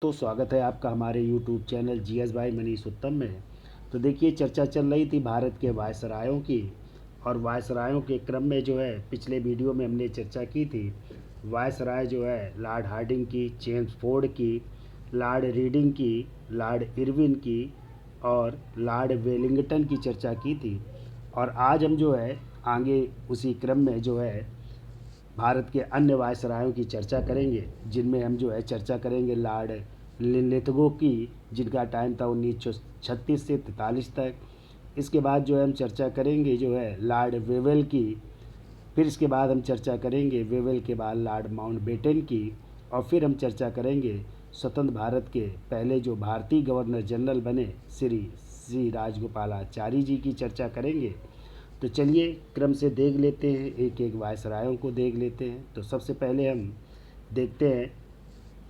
तो स्वागत है आपका हमारे यूट्यूब चैनल जीएस भाई मनीष उत्तम में। तो देखिए, चर्चा चल रही थी भारत के वायसरायों की, और वायसरायों के क्रम में जो है पिछले वीडियो में हमने चर्चा की थी। वायसराय जो है लॉर्ड हार्डिंग की, चेम्सफोर्ड की, लॉर्ड रीडिंग की, लॉर्ड इरविन की और लॉर्ड वेलिंगटन की चर्चा की थी। और आज हम जो है आगे उसी क्रम में जो है भारत के अन्य वायसरायों की चर्चा करेंगे, जिनमें हम जो है चर्चा करेंगे लॉर्ड लिनलिथगो की, जिनका टाइम था 1936 से 43 तक। इसके बाद जो है हम चर्चा करेंगे जो है लॉर्ड वेवेल की। फिर इसके बाद हम चर्चा करेंगे वेवेल के बाद लॉर्ड माउंटबेटन की। और फिर हम चर्चा करेंगे स्वतंत्र भारत के पहले जो भारतीय गवर्नर जनरल बने श्री सी राजगोपालाचारी जी की चर्चा करेंगे। तो चलिए क्रम से देख लेते हैं, एक एक वायसरायों को देख लेते हैं। तो सबसे पहले हम देखते हैं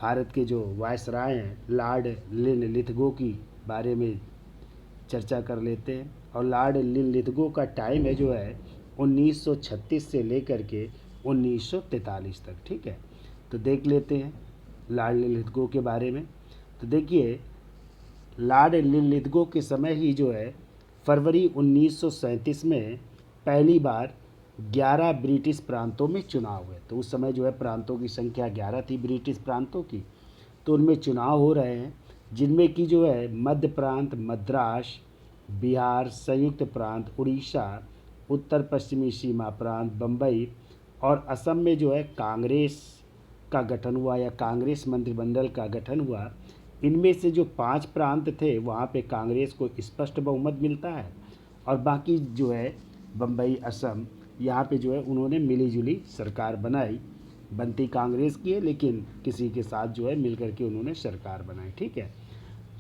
भारत के जो वायसराय हैं, लॉर्ड लिनलिथगो की बारे में चर्चा कर लेते हैं। और लॉर्ड लिनलिथगो का टाइम है जो है 1936 से लेकर के 1943 तक। ठीक है, तो देख लेते हैं लॉर्ड लिनलिथगो के बारे में। तो देखिए, लॉर्ड लिनलिथगो के समय ही जो है फरवरी 1937 में पहली बार 11 ब्रिटिश प्रांतों में चुनाव हुए। तो उस समय जो है प्रांतों की संख्या 11 थी ब्रिटिश प्रांतों की। तो उनमें चुनाव हो रहे हैं, जिनमें कि जो है मध्य प्रांत, मद्रास, बिहार, संयुक्त प्रांत, उड़ीसा, उत्तर पश्चिमी सीमा प्रांत, बम्बई और असम में जो है कांग्रेस का गठन हुआ या कांग्रेस मंत्रिमंडल का गठन हुआ। इनमें से जो 5 प्रांत थे वहाँ पे कांग्रेस को स्पष्ट बहुमत मिलता है, और बाकी जो है बम्बई, असम, यहाँ पे जो है उन्होंने मिली जुली सरकार बनाई। बनती कांग्रेस की है, लेकिन किसी के साथ जो है मिल करके उन्होंने सरकार बनाई। ठीक है,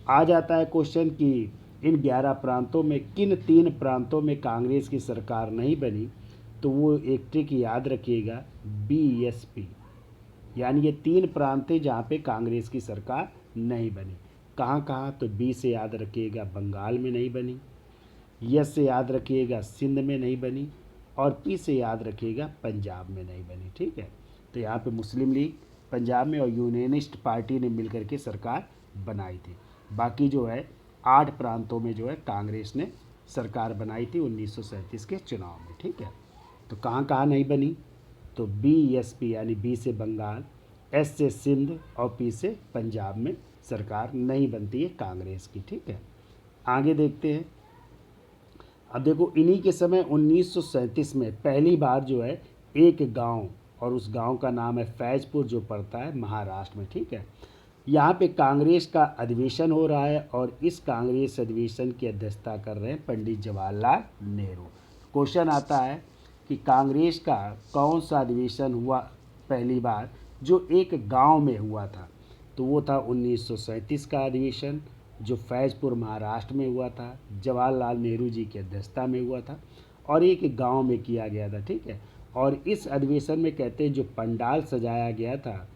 आ जाता है क्वेश्चन कि इन 11 प्रांतों में किन 3 प्रांतों में कांग्रेस की सरकार नहीं बनी। तो वो एक ट्रिक याद रखिएगा, बीएसपी, यानी ये 3 प्रांत थे जहाँ पे कांग्रेस की सरकार नहीं बनी। कहाँ कहाँ? तो बी से याद रखिएगा बंगाल में नहीं बनी, यस से याद रखिएगा सिंध में नहीं बनी, और पी से याद रखिएगा पंजाब में नहीं बनी। ठीक है, तो यहाँ पे मुस्लिम लीग पंजाब में और यूनियनिस्ट पार्टी ने मिलकर के सरकार बनाई थी। बाकी जो है 8 प्रांतों में जो है कांग्रेस ने सरकार बनाई थी 1937 के चुनाव में। ठीक है, तो कहाँ कहाँ नहीं बनी? तो बी एस पी यानी बी से बंगाल, एस से सिंध और पी से पंजाब में सरकार नहीं बनती है कांग्रेस की। ठीक है, आगे देखते हैं। अब देखो, इन्हीं के समय 1937 में पहली बार जो है एक गांव, और उस गांव का नाम है फैजपुर, जो पड़ता है महाराष्ट्र में। ठीक है, यहाँ पे कांग्रेस का अधिवेशन हो रहा है, और इस कांग्रेस अधिवेशन की अध्यक्षता कर रहे हैं पंडित जवाहरलाल नेहरू। क्वेश्चन आता है कि कांग्रेस का कौन सा अधिवेशन हुआ पहली बार जो एक गांव में हुआ था? तो वो था 1937 का अधिवेशन, जो फैजपुर महाराष्ट्र में हुआ था, जवाहरलाल नेहरू जी की अध्यक्षता में हुआ था, और एक गांव में किया गया था। ठीक है, और इस अधिवेशन में कहते हैं जो पंडाल सजाया गया था,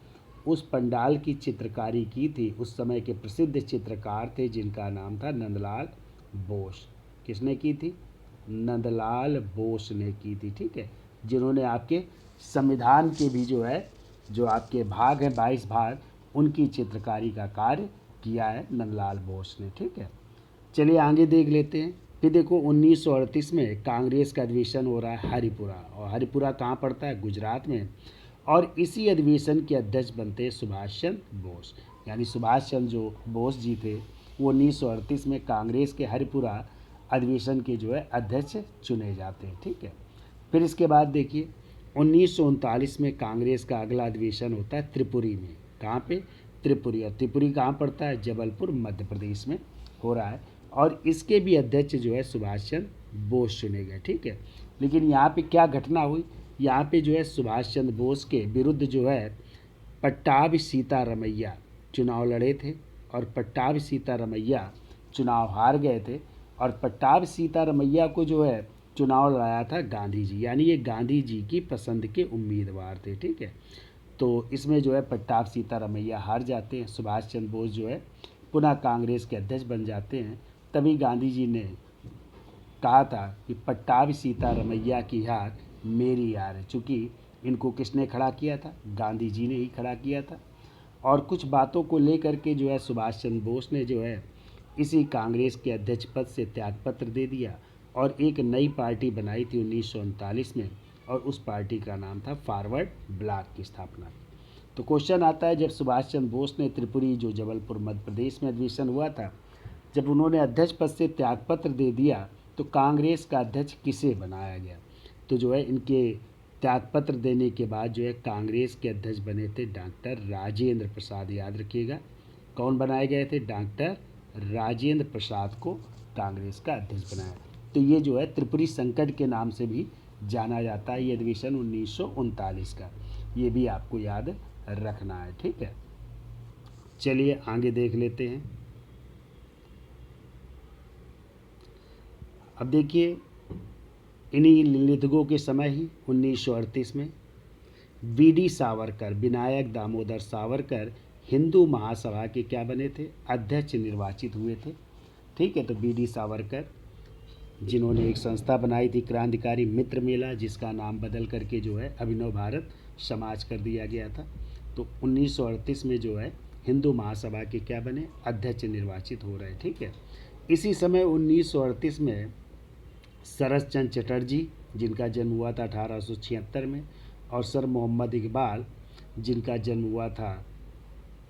उस पंडाल की चित्रकारी की थी उस समय के प्रसिद्ध चित्रकार थे, जिनका नाम था नंदलाल बोस। किसने की थी? नंदलाल बोस ने की थी। ठीक है, जिन्होंने आपके संविधान के भी जो है, जो आपके भाग हैं 22 भाग, उनकी चित्रकारी का कार्य किया है नंदलाल बोस ने। ठीक है, चलिए आगे देख लेते हैं। फिर देखो, 1938 में कांग्रेस का अधिवेशन हो रहा है हरिपुरा, और हरिपुरा कहाँ पड़ता है? गुजरात में। और इसी अधिवेशन के अध्यक्ष बनते हैं सुभाष चंद्र बोस, यानी सुभाष चंद्र जो बोस जी थे, वो 1938 में कांग्रेस के हरिपुरा अधिवेशन के जो है अध्यक्ष चुने जाते हैं। ठीक है, फिर इसके बाद देखिए 1939 में कांग्रेस का अगला अधिवेशन होता है त्रिपुरी में। कहाँ पे? त्रिपुरी। और त्रिपुरी कहाँ पड़ता है? जबलपुर मध्य प्रदेश में हो रहा है, और इसके भी अध्यक्ष जो है सुभाष चंद्र बोस चुने गए। ठीक है, लेकिन यहाँ पे क्या घटना हुई? यहाँ पे जो है सुभाष चंद्र बोस के विरुद्ध जो है पट्टाभी सीतारमैया चुनाव लड़े थे, और पट्टाभी सीतारमैया चुनाव हार गए थे। और पट्टाभी सीतारमैया को जो है चुनाव लड़ाया था गांधी जी, यानी ये गांधी जी की पसंद के उम्मीदवार थे। ठीक है, तो इसमें जो है पट्टाभी सीतारमैया हार जाते हैं, सुभाष चंद्र बोस जो है पुनः कांग्रेस के अध्यक्ष बन जाते हैं। तभी गांधी जी ने कहा था कि पट्टाभी सीतारमैया की हार मेरी हार है, चूँकि इनको किसने खड़ा किया था? गांधी जी ने ही खड़ा किया था। और कुछ बातों को लेकर के जो है सुभाष चंद्र बोस ने जो है इसी कांग्रेस के अध्यक्ष पद से त्यागपत्र दे दिया और एक नई पार्टी बनाई थी 1939 में, और उस पार्टी का नाम था फॉरवर्ड ब्लॉक की स्थापना। तो क्वेश्चन आता है, जब सुभाष चंद्र बोस ने त्रिपुरी जो जबलपुर मध्य प्रदेश में अधिवेशन हुआ था, जब उन्होंने अध्यक्ष पद से त्यागपत्र दे दिया तो कांग्रेस का अध्यक्ष किसे बनाया गया? तो जो है इनके त्यागपत्र देने के बाद जो है कांग्रेस के अध्यक्ष बने थे डॉक्टर राजेंद्र प्रसाद। याद रखिएगा, कौन बनाए गए थे? डॉक्टर राजेंद्र प्रसाद को कांग्रेस का अध्यक्ष बनाया। तो ये जो है त्रिपुरी संकट के नाम से भी जाना जाता है, ये अधिवेशन 1939 का, ये भी आपको याद रखना है। ठीक है, चलिए आगे देख लेते हैं। अब देखिए, इन्हीं लिलितगो के समय ही 1938 में वीडी सावरकर, विनायक दामोदर सावरकर हिंदू महासभा के क्या बने थे? अध्यक्ष निर्वाचित हुए थे। ठीक है, तो वीडी सावरकर जिन्होंने एक संस्था बनाई थी क्रांतिकारी मित्र मेला, जिसका नाम बदल करके जो है अभिनव भारत समाज कर दिया गया था। तो 1938 में जो है हिंदू महासभा के क्या बने? अध्यक्ष निर्वाचित हो रहे। ठीक है, इसी समय 1938 में शरद चंद्र चटर्जी, जिनका जन्म हुआ था 1876 में, और सर मोहम्मद इकबाल, जिनका जन्म हुआ था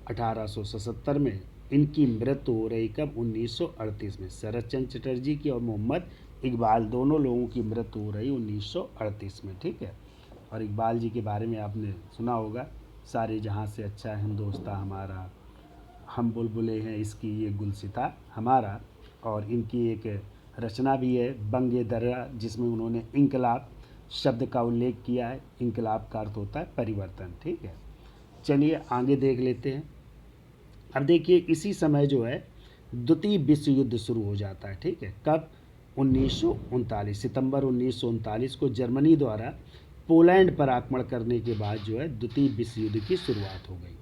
1877 में, इनकी मृत्यु हो रही कब? 1938 में। शरद चंद्र चटर्जी की और मोहम्मद इकबाल दोनों लोगों की मृत्यु हो रही 1938 में। ठीक है, और इकबाल जी के बारे में आपने सुना होगा, सारे जहाँ से अच्छा है हिंदोस्तां हमारा, हम बुलबुलें हैं इसकी ये गुलसिता हमारा। और इनकी एक रचना भी है बंगे दर्रा, जिसमें उन्होंने इनकलाब शब्द का उल्लेख किया है। इनकलाब का अर्थ होता है परिवर्तन। ठीक है, चलिए आगे देख लेते हैं। अब देखिए, इसी समय जो है द्वितीय विश्व युद्ध शुरू हो जाता है। ठीक है, कब? 1939, सितंबर 1939 को जर्मनी द्वारा पोलैंड पर आक्रमण करने के बाद जो है द्वितीय विश्व युद्ध की शुरुआत हो गई।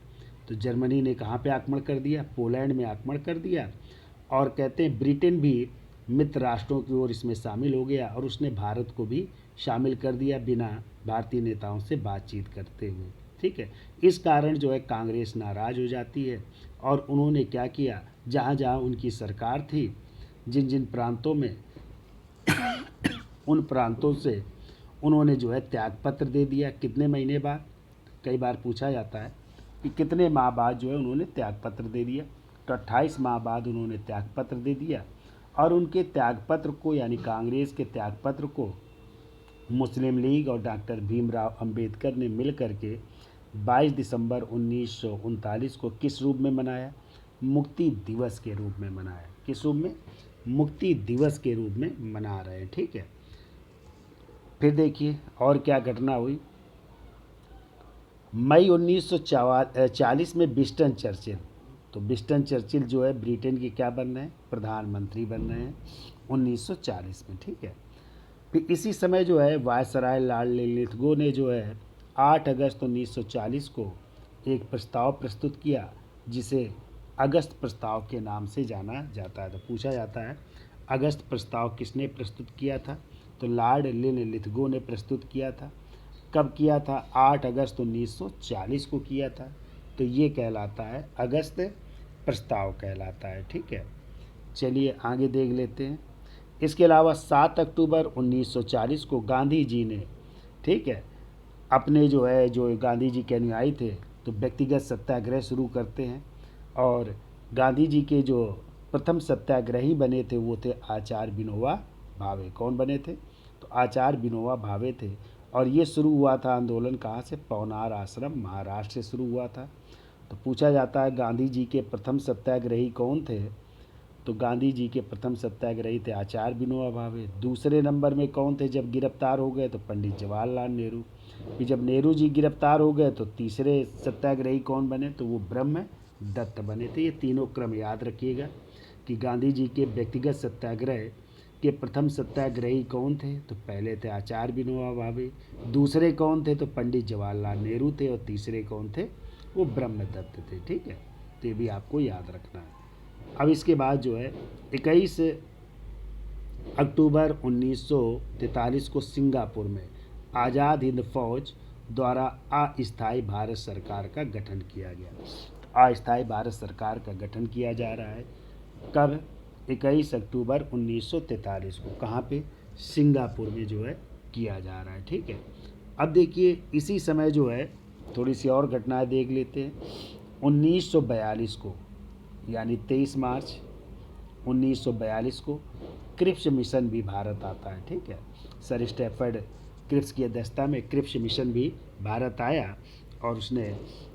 तो जर्मनी ने कहाँ पे आक्रमण कर दिया? पोलैंड में आक्रमण कर दिया। और कहते हैं ब्रिटेन भी मित्र राष्ट्रों की ओर इसमें शामिल हो गया, और उसने भारत को भी शामिल कर दिया बिना भारतीय नेताओं से बातचीत करते हुए। ठीक है, इस कारण जो है कांग्रेस नाराज़ हो जाती है, और उन्होंने क्या किया, जहाँ जहाँ उनकी सरकार थी, जिन जिन प्रांतों में, उन प्रांतों से उन्होंने जो है त्यागपत्र दे दिया। कितने महीने बाद? कई बार पूछा जाता है कि कितने माह बाद जो है उन्होंने त्यागपत्र दे दिया। तो 28 माह बाद उन्होंने त्यागपत्र दे दिया, और उनके त्यागपत्र को, यानी कांग्रेस के त्यागपत्र को, मुस्लिम लीग और डॉक्टर भीमराव अंबेडकर ने मिल करके 22 दिसंबर 1939 को किस रूप में मनाया? मुक्ति दिवस के रूप में मनाया। किस रूप में? मुक्ति दिवस के रूप में मना रहे हैं। ठीक है, फिर देखिए और क्या घटना हुई। मई 1940 में विंस्टन चर्चिल, तो विंस्टन चर्चिल जो है ब्रिटेन के क्या बन रहे हैं? प्रधानमंत्री बन रहे हैं 1940 में। ठीक है, फिर इसी समय जो है वायसराय लॉर्ड लिलिथगो ने जो है 8 अगस्त 1940 को एक प्रस्ताव प्रस्तुत किया, जिसे अगस्त प्रस्ताव के नाम से जाना जाता है। तो पूछा जाता है अगस्त प्रस्ताव किसने प्रस्तुत किया था? तो लॉर्ड लिलिथगो ने प्रस्तुत किया था। कब किया था? 8 अगस्त 1940 को किया था। तो ये कहलाता है अगस्त प्रस्ताव कहलाता है। ठीक है, चलिए आगे देख लेते हैं। इसके अलावा 7 अक्टूबर 1940 को गांधी जी ने, ठीक है, अपने जो गांधी जी के अनुयायी थे, तो व्यक्तिगत सत्याग्रह शुरू करते हैं। और गांधी जी के जो प्रथम सत्याग्रही बने थे वो थे आचार्य विनोबा भावे। कौन बने थे? तो आचार्य विनोबा भावे थे। और ये शुरू हुआ था आंदोलन कहाँ से? पवनार आश्रम, महाराष्ट्र से शुरू हुआ था। तो पूछा जाता है गांधी जी के प्रथम सत्याग्रही कौन थे? तो गांधी जी के प्रथम सत्याग्रही थे आचार्य विनोबा भावे। दूसरे नंबर में कौन थे जब गिरफ्तार हो गए? तो पंडित जवाहरलाल नेहरू। फिर जब नेहरू जी गिरफ्तार हो गए तो तीसरे सत्याग्रही कौन बने? तो वो ब्रह्म दत्त बने थे। ये तीनों क्रम याद रखिएगा कि गांधी जी के व्यक्तिगत सत्याग्रह के प्रथम सत्याग्रही कौन थे? तो पहले थे आचार्य विनोबा भावे, दूसरे कौन थे? तो पंडित जवाहरलाल नेहरू थे, और तीसरे कौन थे? वो ब्रह्म दत्त थे। ठीक है, तो ये भी आपको याद रखना है। अब इसके बाद जो है 21 अक्टूबर 1943 को सिंगापुर में आज़ाद हिंद फौज द्वारा अस्थायी भारत सरकार का गठन किया गया। अस्थायी भारत सरकार का गठन किया जा रहा है। कब? 21 अक्टूबर 1943 को। कहाँ पे? सिंगापुर में जो है किया जा रहा है। ठीक है। अब देखिए इसी समय जो है थोड़ी सी और घटनाएं देख लेते हैं। 1942 को यानी 23 मार्च 1942 को क्रिप्स मिशन भी भारत आता है। ठीक है। सर स्टैफर्ड क्रिप्स की अध्यक्षता में क्रिप्स मिशन भी भारत आया और उसने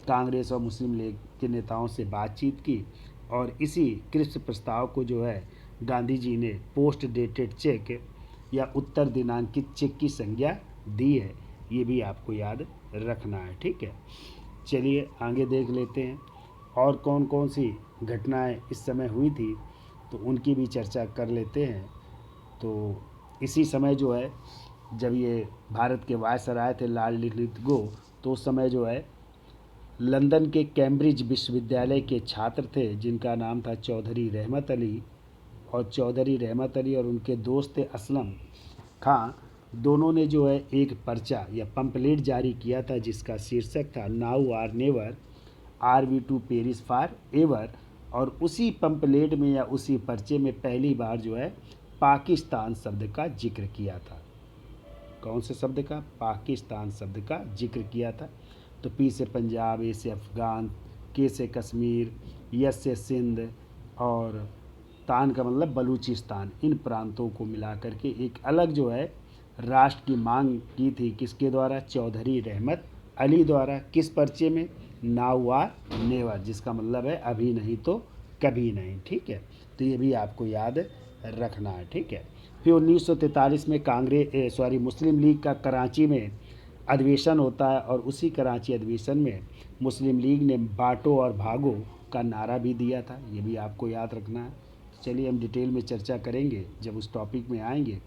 कांग्रेस और मुस्लिम लीग के नेताओं से बातचीत की और इसी क्रिप्स प्रस्ताव को जो है गांधी जी ने पोस्ट डेटेड चेक या उत्तर दिनांकित चेक की संज्ञा दी है। ये भी आपको याद रखना है। ठीक है। चलिए आगे देख लेते हैं और कौन कौन सी घटनाएं इस समय हुई थी, तो उनकी भी चर्चा कर लेते हैं। तो इसी समय जो है जब ये भारत के वायसराय थे लॉर्ड लिथगो, तो उस समय जो है लंदन के कैम्ब्रिज विश्वविद्यालय के छात्र थे जिनका नाम था चौधरी रहमत अली, और चौधरी रहमत अली और उनके दोस्त थे असलम खां। दोनों ने जो है एक पर्चा या पंपलेट जारी किया था जिसका शीर्षक था now or never, or we to Paris for ever. और उसी पंपलेट में या उसी पर्चे में पहली बार जो है पाकिस्तान शब्द का जिक्र किया था। कौन से शब्द का? पाकिस्तान शब्द का जिक्र किया था। तो पी से पंजाब, ए से अफ़गान, के से कश्मीर, यस से सिंध और तान का मतलब बलूचिस्तान, इन प्रांतों को मिला करके एक अलग जो है राष्ट्र की मांग की थी। किसके द्वारा? चौधरी रहमत अली द्वारा। किस पर्चे में? नाउ आर नेवर, जिसका मतलब है अभी नहीं तो कभी नहीं। ठीक है। तो ये भी आपको याद रखना है। ठीक है। फिर 1943 में मुस्लिम लीग का कराची में अधिवेशन होता है और उसी कराची अधिवेशन में मुस्लिम लीग ने बांटो और भागो का नारा भी दिया था। ये भी आपको याद रखना है। चलिए हम डिटेल में चर्चा करेंगे जब उस टॉपिक में आएंगे।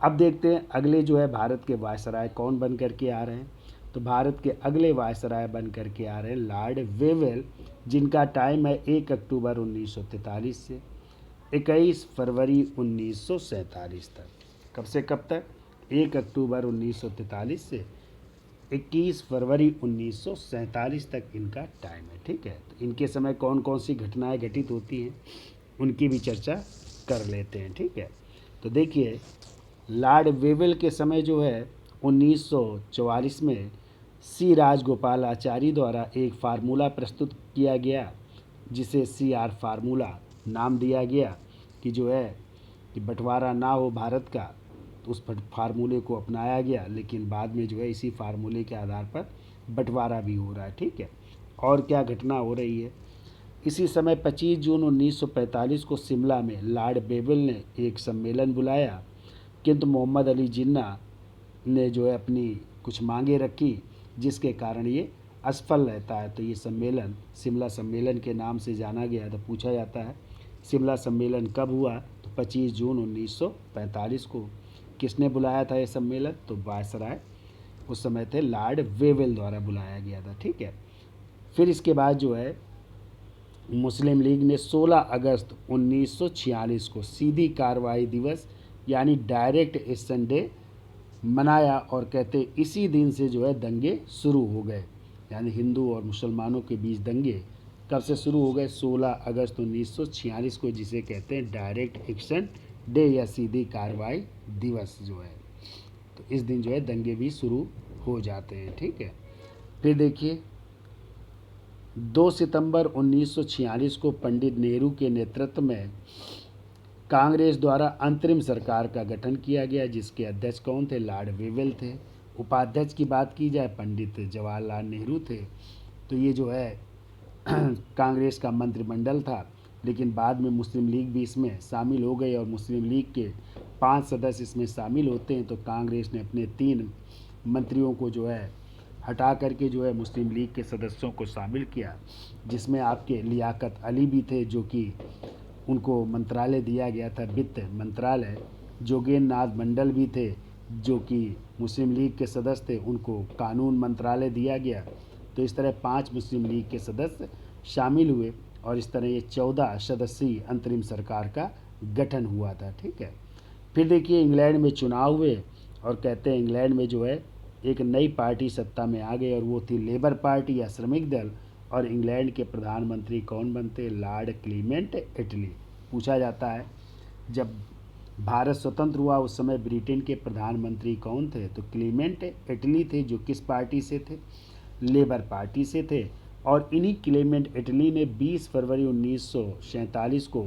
अब देखते हैं अगले जो है भारत के वायसराय कौन बन कर के आ रहे हैं। तो भारत के अगले वायसराय बन कर के आ रहे हैं लॉर्ड वेवेल, जिनका टाइम है 1 अक्टूबर 1943 से 21 फरवरी 1947 तक। कब से कब तक? 1 अक्टूबर 1943 से 21 फरवरी 1947 तक इनका टाइम है। ठीक है। तो इनके समय कौन कौन सी घटनाएं घटित होती हैं उनकी भी चर्चा कर लेते हैं। ठीक है। तो देखिए लॉर्ड वेवेल के समय जो है 1944 में सी राजगोपालाचारी द्वारा एक फार्मूला प्रस्तुत किया गया जिसे CR फार्मूला नाम दिया गया कि जो है कि बंटवारा ना हो भारत का, तो उस फार्मूले को अपनाया गया। लेकिन बाद में जो है इसी फार्मूले के आधार पर बंटवारा भी हो रहा है। ठीक है। और क्या घटना हो रही है? इसी समय 25 जून 1945 को शिमला में लॉर्ड वेवेल ने एक सम्मेलन बुलाया, किंतु मोहम्मद अली जिन्ना ने जो है अपनी कुछ मांगे रखी जिसके कारण ये असफल रहता है। तो ये सम्मेलन शिमला सम्मेलन के नाम से जाना गया। तो पूछा जाता है शिमला सम्मेलन कब हुआ? तो 25 जून 1945 को। किसने बुलाया था ये सम्मेलन? तो वायसराय उस समय थे लॉर्ड वेवेल द्वारा बुलाया गया था। ठीक है। फिर इसके बाद जो है मुस्लिम लीग ने 16 अगस्त 1946 को सीधी कार्रवाई दिवस यानी डायरेक्ट एक्शन डे मनाया और कहते इसी दिन से जो है दंगे शुरू हो गए। यानी हिंदू और मुसलमानों के बीच दंगे कब से शुरू हो गए? 16 अगस्त 1946 को, जिसे कहते हैं डायरेक्ट एक्शन डे या सीधी कार्रवाई दिवस जो है। तो इस दिन जो है दंगे भी शुरू हो जाते हैं। ठीक है। फिर देखिए 2 सितंबर 1946 को पंडित नेहरू के नेतृत्व में कांग्रेस द्वारा अंतरिम सरकार का गठन किया गया जिसके अध्यक्ष कौन थे? लॉर्ड वेवेल थे। उपाध्यक्ष की बात की जाए पंडित जवाहरलाल नेहरू थे। तो ये जो है कांग्रेस का मंत्रिमंडल था, लेकिन बाद में मुस्लिम लीग भी इसमें शामिल हो गई और मुस्लिम लीग के 5 सदस्य इसमें शामिल होते हैं। तो कांग्रेस ने अपने 3 मंत्रियों को जो है हटा करके जो है मुस्लिम लीग के सदस्यों को शामिल किया, जिसमें आपके लियाकत अली भी थे जो कि उनको मंत्रालय दिया गया था, वित्त मंत्रालय। जोगेंद्र नाथ मंडल भी थे जो कि मुस्लिम लीग के सदस्य थे, उनको कानून मंत्रालय दिया गया। तो इस तरह 5 मुस्लिम लीग के सदस्य शामिल हुए और इस तरह ये 14 सदस्यीय अंतरिम सरकार का गठन हुआ था। ठीक है। फिर देखिए इंग्लैंड में चुनाव हुए और कहते हैं इंग्लैंड में जो है एक नई पार्टी सत्ता में आ गई और वो थी लेबर पार्टी या श्रमिक दल, और इंग्लैंड के प्रधानमंत्री कौन बनते? लॉर्ड क्लीमेंट एटली। पूछा जाता है जब भारत स्वतंत्र हुआ उस समय ब्रिटेन के प्रधानमंत्री कौन थे? तो क्लीमेंट एटली थे, जो किस पार्टी से थे? लेबर पार्टी से थे। और इन्हीं क्लेमेंट एटली ने 20 फरवरी 1947 को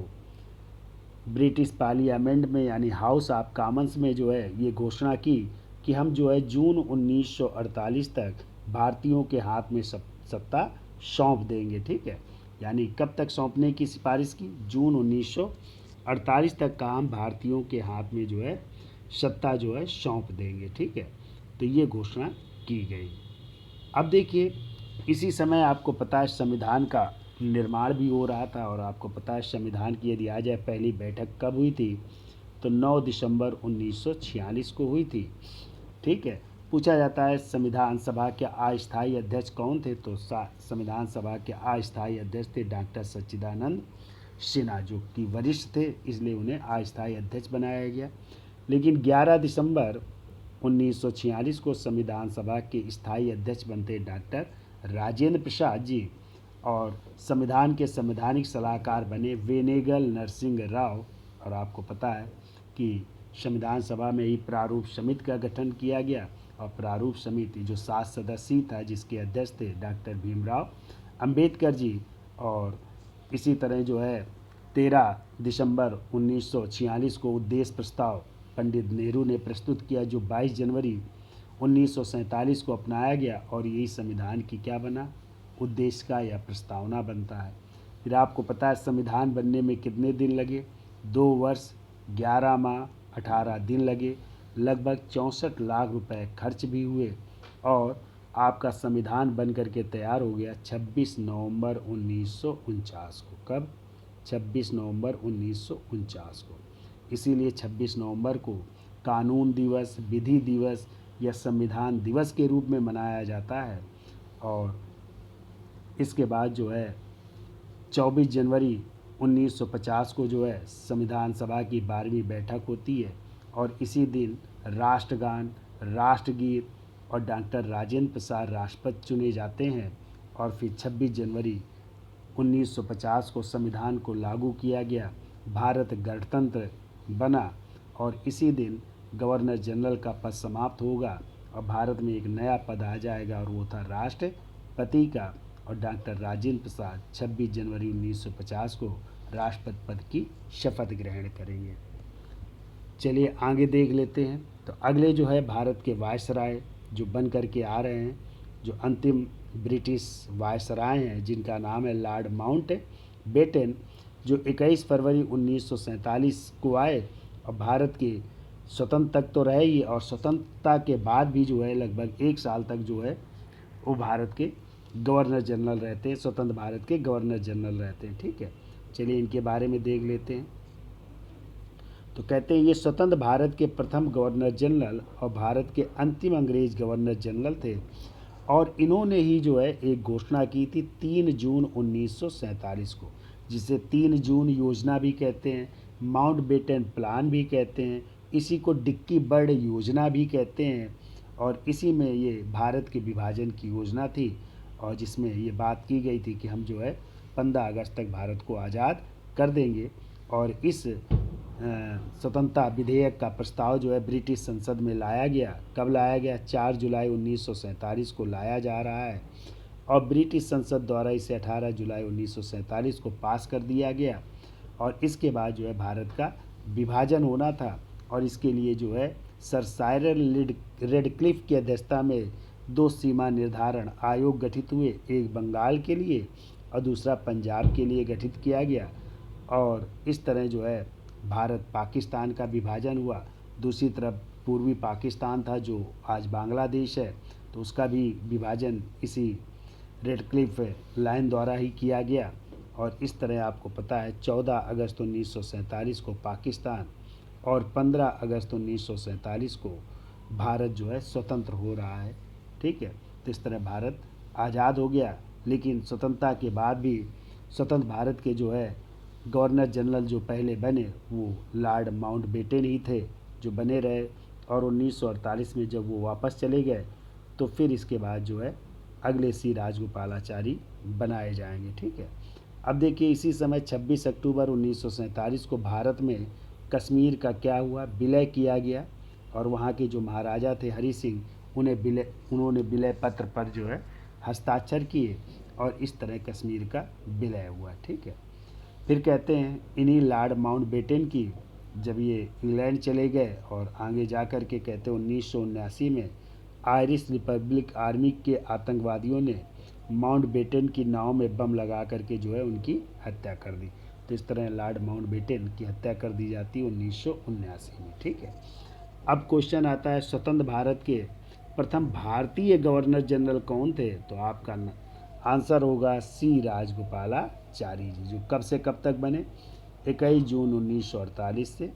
ब्रिटिश पार्लियामेंट में यानी हाउस ऑफ कॉमन्स में जो है ये घोषणा की कि हम जो है जून 1948 तक भारतीयों के हाथ में सत्ता सौंप देंगे। ठीक है, यानी कब तक सौंपने की सिफारिश की? जून 1948 तक का हम भारतीयों के हाथ में जो है सत्ता जो है सौंप देंगे। ठीक है, तो ये घोषणा की गई। अब देखिए, इसी समय आपको पता है संविधान का निर्माण भी हो रहा था। और आपको पता है संविधान की यदि आ जाए पहली बैठक कब हुई थी? तो 9 दिसंबर 1946 को हुई थी। ठीक है, पूछा जाता है संविधान सभा के अस्थायी अध्यक्ष कौन थे? तो संविधान सभा के अस्थायी अध्यक्ष थे डॉक्टर सच्चिदानंद सिन्हा, जो कि वरिष्ठ थे, इसलिए उन्हें अस्थायी अध्यक्ष बनाया गया। लेकिन 11 दिसंबर 1946 को संविधान सभा के स्थायी अध्यक्ष बनते डॉक्टर राजेंद्र प्रसाद जी। और संविधान के संवैधानिक सलाहकार बने वेनेगल नरसिंह राव। और आपको पता है कि संविधान सभा में ही प्रारूप समिति का गठन किया गया। और प्रारूप समिति जो 7 सदस्यीय था, जिसके अध्यक्ष थे डॉक्टर भीमराव अंबेडकर जी। और इसी तरह जो है 13 दिसंबर 1946 को उद्देश्य प्रस्ताव पंडित नेहरू ने प्रस्तुत किया, जो 22 जनवरी 1947 को अपनाया गया। और यही संविधान की क्या बना? उद्देश्य का या प्रस्तावना बनता है। फिर आपको पता है संविधान बनने में कितने दिन लगे? 2 वर्ष 11 माह 18 दिन लगे। लगभग 64 लाख रुपए खर्च भी हुए। और आपका संविधान बन करके तैयार हो गया 26 नवंबर 1949 को। कब? 26 नवंबर 1949 को। इसीलिए 26 नवंबर को कानून दिवस, विधि दिवस या संविधान दिवस के रूप में मनाया जाता है। और इसके बाद जो है 24 जनवरी 1950 को जो है संविधान सभा की 12वीं बैठक होती है। और इसी दिन राष्ट्रगान, राष्ट्रगीत और डॉक्टर राजेंद्र प्रसाद राष्ट्रपति चुने जाते हैं। और फिर 26 जनवरी 1950 को संविधान को लागू किया गया, भारत गणतंत्र बना। और इसी दिन गवर्नर जनरल का पद समाप्त होगा और भारत में एक नया पद आ जाएगा, और वो था राष्ट्रपति का। और डॉक्टर राजेंद्र प्रसाद 26 जनवरी 1950 को राष्ट्रपति पद की शपथ ग्रहण करेंगे। चलिए आगे देख लेते हैं। तो अगले जो है भारत के वायसराय जो बन करके आ रहे हैं, जो अंतिम ब्रिटिश वायसराय हैं, जिनका नाम है लॉर्ड माउंट बेटन, जो 21 फरवरी 1947 को आए। और भारत के स्वतंत्र तक तो रहे ही, और स्वतंत्रता के बाद भी जो है लगभग 1 साल तक जो है वो भारत के गवर्नर जनरल रहते हैं, स्वतंत्र भारत के गवर्नर जनरल रहते हैं। ठीक है, चलिए इनके बारे में देख लेते हैं। तो कहते हैं ये स्वतंत्र भारत के प्रथम गवर्नर जनरल और भारत के अंतिम अंग्रेज गवर्नर जनरल थे। और इन्होंने ही जो है एक घोषणा की थी 3 जून 1947 को, जिसे 3 जून योजना भी कहते हैं, माउंट बेटन प्लान भी कहते हैं, इसी को डिक्की बर्ड योजना भी कहते हैं। और इसी में ये भारत के विभाजन की योजना थी, और जिसमें ये बात की गई थी कि हम जो है 15 अगस्त तक भारत को आज़ाद कर देंगे। और इस स्वतंत्रता विधेयक का प्रस्ताव जो है ब्रिटिश संसद में लाया गया। कब लाया गया? 4 जुलाई 1947 को लाया जा रहा है। और ब्रिटिश संसद द्वारा इसे 18 जुलाई 1947 को पास कर दिया गया। और इसके बाद जो है भारत का विभाजन होना था। और इसके लिए जो है सर साइरल रेडक्लिफ की अध्यक्षता में 2 सीमा निर्धारण आयोग गठित हुए, एक बंगाल के लिए और दूसरा पंजाब के लिए गठित किया गया। और इस तरह जो है भारत पाकिस्तान का विभाजन हुआ। दूसरी तरफ पूर्वी पाकिस्तान था जो आज बांग्लादेश है, तो उसका भी विभाजन इसी रेडक्लिफ लाइन द्वारा ही किया गया। और इस तरह आपको पता है 14 अगस्त 1947 को पाकिस्तान और 15 अगस्त 1947 को भारत जो है स्वतंत्र हो रहा है। ठीक है, तो इस तरह भारत आज़ाद हो गया। लेकिन स्वतंत्रता के बाद भी स्वतंत्र भारत के जो है गवर्नर जनरल जो पहले बने वो लॉर्ड माउंट बेटन ही थे, जो बने रहे। और 1948 में जब वो वापस चले गए तो फिर इसके बाद जो है अगले सी राजगोपालाचारी बनाए जाएंगे। ठीक है। अब देखिए इसी समय 26 अक्टूबर 1947 को भारत में कश्मीर का क्या हुआ, विलय किया गया और वहाँ के जो महाराजा थे हरि सिंह उन्होंने विलय पत्र पर जो है हस्ताक्षर किए और इस तरह कश्मीर का विलय हुआ। ठीक है। फिर कहते हैं इन्हीं लॉर्ड माउंटबेटन की जब ये इंग्लैंड चले गए और आगे जा कर के कहते हैं 1979 में आयरिश रिपब्लिक आर्मी के आतंकवादियों ने माउंटबेटन की नाव में बम लगा करके जो है उनकी हत्या कर दी। तो इस तरह लॉर्ड माउंटबेटन की हत्या कर दी जाती है 1979 में। ठीक है। अब क्वेश्चन आता है स्वतंत्र भारत के प्रथम भारतीय गवर्नर जनरल कौन थे? तो आपका आंसर होगा सी राजगोपालाचारी जी, जो कब से कब तक बने? 21 जून 1948 से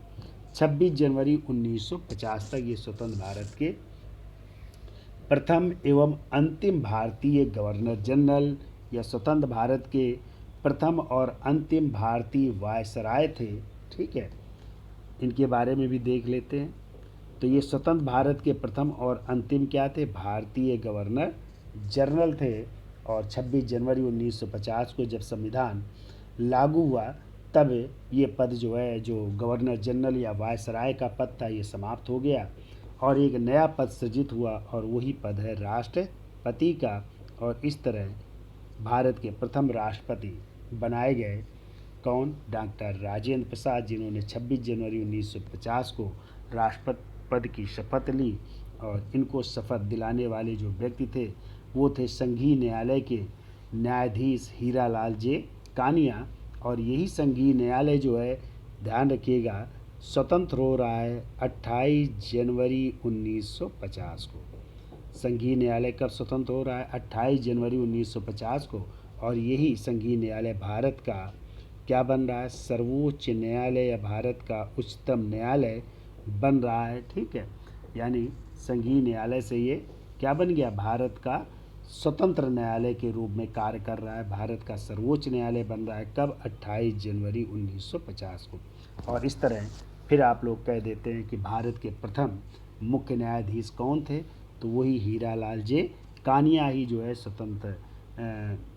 26 जनवरी 1950 तक ये स्वतंत्र भारत के प्रथम एवं अंतिम भारतीय गवर्नर जनरल या स्वतंत्र भारत के प्रथम और अंतिम भारतीय वायसराय थे। ठीक है। इनके बारे में भी देख लेते हैं। तो ये स्वतंत्र भारत के प्रथम और अंतिम क्या थे? भारतीय गवर्नर जनरल थे। और 26 जनवरी 1950 को जब संविधान लागू हुआ तब ये पद जो है, जो गवर्नर जनरल या वायसराय का पद था, ये समाप्त हो गया और एक नया पद सृजित हुआ और वही पद है राष्ट्रपति का। और इस तरह भारत के प्रथम राष्ट्रपति बनाए गए कौन? डॉक्टर राजेंद्र प्रसाद, जिन्होंने 26 जनवरी 1950 को राष्ट्रपति पद की शपथ ली। और इनको शपथ दिलाने वाले जो व्यक्ति थे वो थे संघीय न्यायालय के न्यायाधीश हीरालाल जे कानिया। और यही संघीय न्यायालय जो है, ध्यान रखिएगा, स्वतंत्र हो रहा है 28 जनवरी 1950 को। संघीय न्यायालय कब स्वतंत्र हो रहा है? 28 जनवरी 1950 को। और यही संघीय न्यायालय भारत का क्या बन रहा है? सर्वोच्च न्यायालय या भारत का उच्चतम न्यायालय बन रहा है। ठीक है। यानी संघीय न्यायालय से ये क्या बन गया? भारत का स्वतंत्र न्यायालय के रूप में कार्य कर रहा है। भारत का सर्वोच्च न्यायालय बन रहा है कब? 28 जनवरी 1950 को। और इस तरह फिर आप लोग कह देते हैं कि भारत के प्रथम मुख्य न्यायाधीश कौन थे? तो वही हीरालाल जे कानिया ही जो है स्वतंत्र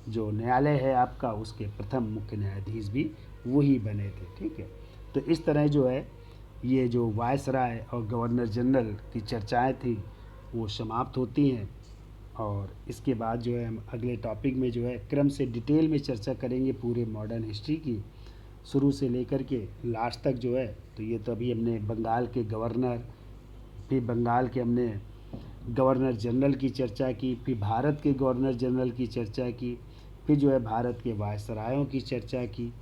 जो न्यायालय है आपका, उसके प्रथम मुख्य न्यायाधीश भी वही बने थे। ठीक है। तो इस तरह जो है ये जो वायसराय और गवर्नर जनरल की चर्चाएं थी वो समाप्त होती हैं। और इसके बाद जो है हम अगले टॉपिक में जो है क्रम से डिटेल में चर्चा करेंगे पूरे मॉडर्न हिस्ट्री की, शुरू से लेकर के लास्ट तक जो है। तो ये तो अभी हमने बंगाल के गवर्नर, फिर बंगाल के हमने गवर्नर जनरल की चर्चा की, फिर भारत के गवर्नर जनरल की चर्चा की, फिर जो है भारत के वायसरायों की चर्चा की।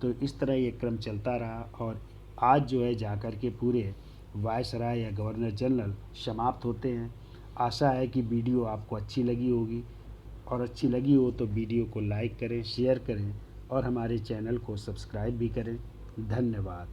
तो इस तरह ये क्रम चलता रहा और आज जो है जाकर के पूरे वायसराय या गवर्नर जनरल समाप्त होते हैं। आशा है कि वीडियो आपको अच्छी लगी होगी और अच्छी लगी हो तो वीडियो को लाइक करें, शेयर करें और हमारे चैनल को सब्सक्राइब भी करें। धन्यवाद।